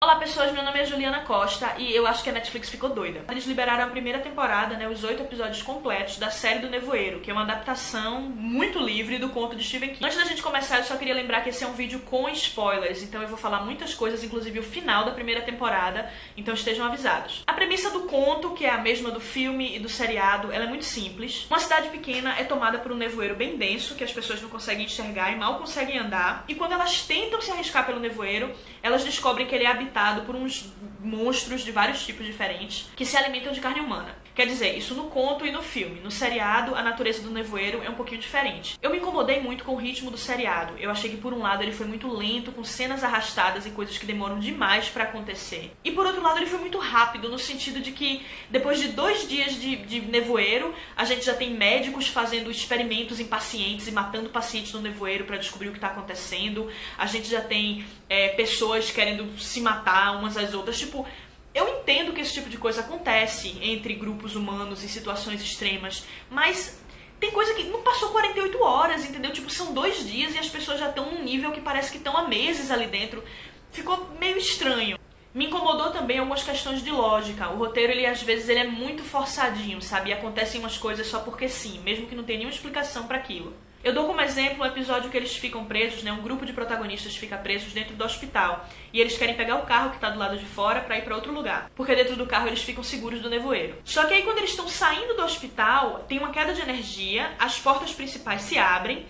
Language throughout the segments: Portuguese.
Olá pessoas, meu nome é Juliana Costa e eu acho que a Netflix ficou doida. Eles liberaram a primeira temporada, né, os 8 episódios completos da série do Nevoeiro, que é uma adaptação muito livre do conto de Stephen King. Antes da gente começar, eu só queria lembrar que esse é um vídeo com spoilers, então eu vou falar muitas coisas, inclusive o final da primeira temporada, então estejam avisados. A premissa do conto, que é a mesma do filme e do seriado, ela é muito simples. Uma cidade pequena é tomada por um nevoeiro bem denso, que as pessoas não conseguem enxergar e mal conseguem andar, e quando elas tentam se arriscar pelo nevoeiro, elas descobrem que ele é habitado por uns monstros de vários tipos diferentes que se alimentam de carne humana. Quer dizer, isso no conto e no filme. No seriado, a natureza do nevoeiro é um pouquinho diferente. Eu me incomodei muito com o ritmo do seriado. Eu achei que, por um lado, ele foi muito lento, com cenas arrastadas e coisas que demoram demais pra acontecer. E, por outro lado, ele foi muito rápido, no sentido de que, depois de 2 dias de nevoeiro, a gente já tem médicos fazendo experimentos em pacientes e matando pacientes no nevoeiro pra descobrir o que tá acontecendo. A gente já tem pessoas querendo se matar umas às outras. Tipo, eu entendo que esse tipo de coisa acontece entre grupos humanos em situações extremas, mas tem coisa que não passou 48 horas, entendeu? Tipo, são 2 dias e as pessoas já estão num nível que parece que estão há meses ali dentro. Ficou meio estranho. Me incomodou também algumas questões de lógica. O roteiro, às vezes, ele é muito forçadinho, sabe? E acontecem umas coisas só porque sim, mesmo que não tenha nenhuma explicação pra aquilo. Eu dou como exemplo um episódio que eles ficam presos, né? Um grupo de protagonistas fica presos dentro do hospital. E eles querem pegar o carro que tá do lado de fora pra ir pra outro lugar. Porque dentro do carro eles ficam seguros do nevoeiro. Só que aí quando eles estão saindo do hospital, tem uma queda de energia, as portas principais se abrem.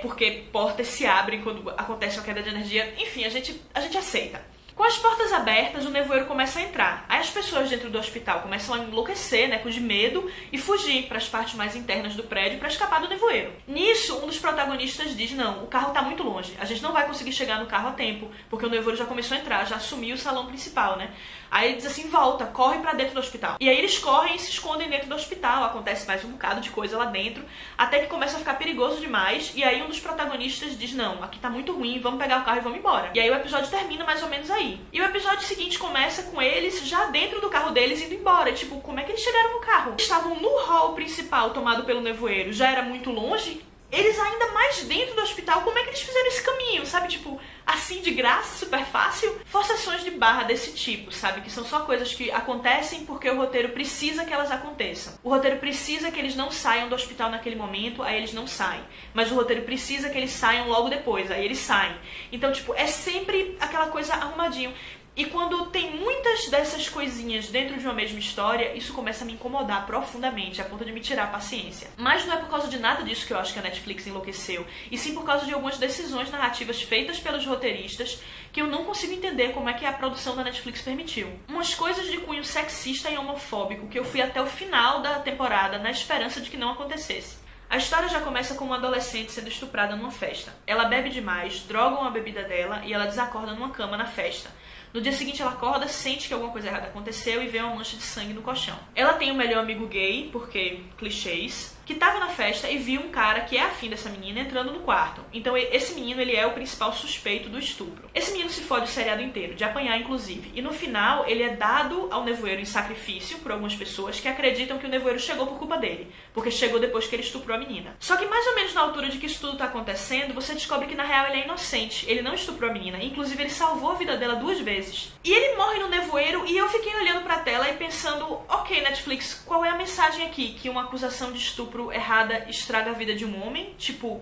Porque portas se abrem quando acontece uma queda de energia. Enfim, a gente aceita. Com as portas abertas, o nevoeiro começa a entrar. Aí as pessoas dentro do hospital começam a enlouquecer, né, com de medo, e fugir para as partes mais internas do prédio para escapar do nevoeiro. Nisso, um dos protagonistas diz: não, o carro tá muito longe, a gente não vai conseguir chegar no carro a tempo, porque o nevoeiro já começou a entrar, já assumiu o salão principal, né? Aí ele diz assim: volta, corre pra dentro do hospital. E aí eles correm e se escondem dentro do hospital, acontece mais um bocado de coisa lá dentro, até que começa a ficar perigoso demais, e aí um dos protagonistas diz: não, aqui tá muito ruim, vamos pegar o carro e vamos embora. E aí o episódio termina mais ou menos aí. E o episódio seguinte começa com eles já dentro do carro deles indo embora. Tipo, como é que eles chegaram no carro? Eles estavam no hall principal tomado pelo nevoeiro, já era muito longe. Eles ainda mais dentro do hospital, como é que eles fizeram esse caminho, sabe? Tipo, assim de graça, super fácil. Forçações de barra desse tipo, sabe? Que são só coisas que acontecem porque o roteiro precisa que elas aconteçam. O roteiro precisa que eles não saiam do hospital naquele momento, aí eles não saem. Mas o roteiro precisa que eles saiam logo depois, aí eles saem. Então, tipo, é sempre aquela coisa arrumadinho. E quando tem muitas dessas coisinhas dentro de uma mesma história, isso começa a me incomodar profundamente, a ponto de me tirar a paciência. Mas não é por causa de nada disso que eu acho que a Netflix enlouqueceu, e sim por causa de algumas decisões narrativas feitas pelos roteiristas que eu não consigo entender como é que a produção da Netflix permitiu. Umas coisas de cunho sexista e homofóbico que eu fui até o final da temporada na esperança de que não acontecesse. A história já começa com uma adolescente sendo estuprada numa festa. Ela bebe demais, drogam a bebida dela e ela desacorda numa cama na festa. No dia seguinte ela acorda, sente que alguma coisa errada aconteceu e vê uma mancha de sangue no colchão. Ela tem um melhor amigo gay, porque clichês, que tava na festa e viu um cara que é afim dessa menina entrando no quarto. Então esse menino, ele é o principal suspeito do estupro. Esse menino se fode o seriado inteiro, de apanhar inclusive. E no final ele é dado ao nevoeiro em sacrifício por algumas pessoas que acreditam que o nevoeiro chegou por culpa dele, porque chegou depois que ele estuprou a menina. Só que mais ou menos na altura de que isso tudo tá acontecendo, você descobre que na real ele é inocente. Ele não estuprou a menina, inclusive ele salvou a vida dela 2 vezes. E ele morre no nevoeiro e eu fiquei olhando pra tela e pensando: ok, Netflix, qual é a mensagem aqui? Que uma acusação de estupro errada estraga a vida de um homem? Tipo,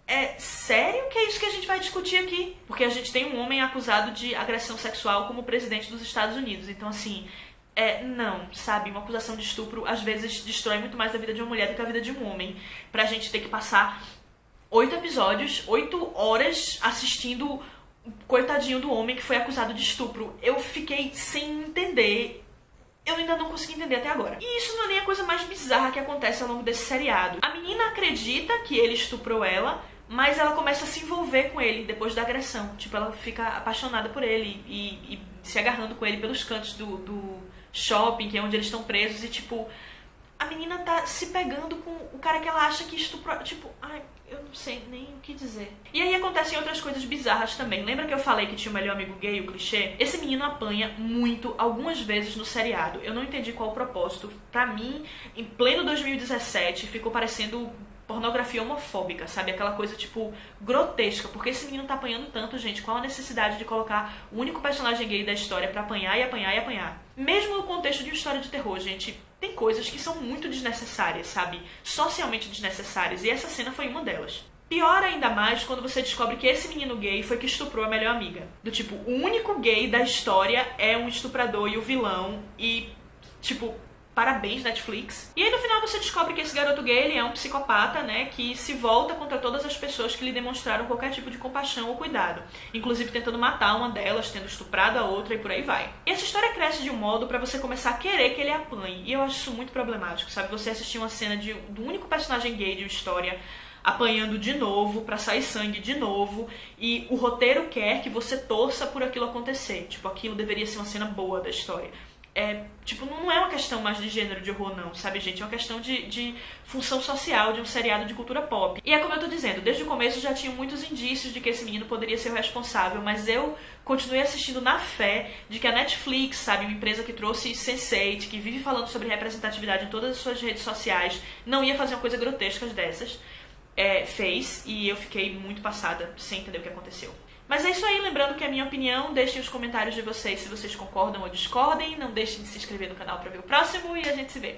é sério que é isso que a gente vai discutir aqui? Porque a gente tem um homem acusado de agressão sexual como presidente dos Estados Unidos. Então, assim, não, sabe? Uma acusação de estupro às vezes destrói muito mais a vida de uma mulher do que a vida de um homem. Pra gente ter que passar 8 episódios, 8 horas assistindo o coitadinho do homem que foi acusado de estupro. Eu fiquei sem entender. Eu ainda não consegui entender até agora. E isso não é nem a coisa mais bizarra que acontece ao longo desse seriado. A menina acredita que ele estuprou ela, mas ela começa a se envolver com ele depois da agressão. Tipo, ela fica apaixonada por ele e se agarrando com ele pelos cantos do shopping, que é onde eles estão presos. E, tipo, a menina tá se pegando com o cara que ela acha que estuprou. Tipo, ai, eu não sei nem o que dizer. E aí acontecem outras coisas bizarras também. Lembra que eu falei que tinha o melhor amigo gay, o clichê? Esse menino apanha muito, algumas vezes no seriado. Eu não entendi qual o propósito. Pra mim, em pleno 2017, ficou parecendo pornografia homofóbica, sabe? Aquela coisa, tipo, grotesca. Porque esse menino tá apanhando tanto, gente? Qual a necessidade de colocar o único personagem gay da história pra apanhar e apanhar e apanhar? Mesmo no contexto de uma história de terror, gente, tem coisas que são muito desnecessárias, sabe? Socialmente desnecessárias. E essa cena foi uma delas. Pior ainda mais quando você descobre que esse menino gay foi que estuprou a melhor amiga. Do tipo, o único gay da história é um estuprador e o vilão. E, tipo, parabéns, Netflix. E aí no final você descobre que esse garoto gay, ele é um psicopata, né? Que se volta contra todas as pessoas que lhe demonstraram qualquer tipo de compaixão ou cuidado. Inclusive tentando matar uma delas, tendo estuprado a outra e por aí vai. E essa história cresce de um modo pra você começar a querer que ele apanhe. E eu acho isso muito problemático, sabe? Você assistir uma cena do único personagem gay de uma história apanhando de novo, pra sair sangue de novo, e o roteiro quer que você torça por aquilo acontecer. Tipo, aquilo deveria ser uma cena boa da história. Tipo, não é uma questão mais de gênero de horror não, sabe, gente? É uma questão de função social de um seriado de cultura pop. E é como eu tô dizendo, desde o começo já tinha muitos indícios de que esse menino poderia ser o responsável, mas eu continuei assistindo na fé de que a Netflix, sabe, uma empresa que trouxe Sense8, que vive falando sobre representatividade em todas as suas redes sociais, não ia fazer uma coisa grotesca dessas. Fez, e eu fiquei muito passada sem entender o que aconteceu. Mas é isso aí, lembrando que é a minha opinião, deixem os comentários de vocês se vocês concordam ou discordem, não deixem de se inscrever no canal pra ver o próximo e a gente se vê.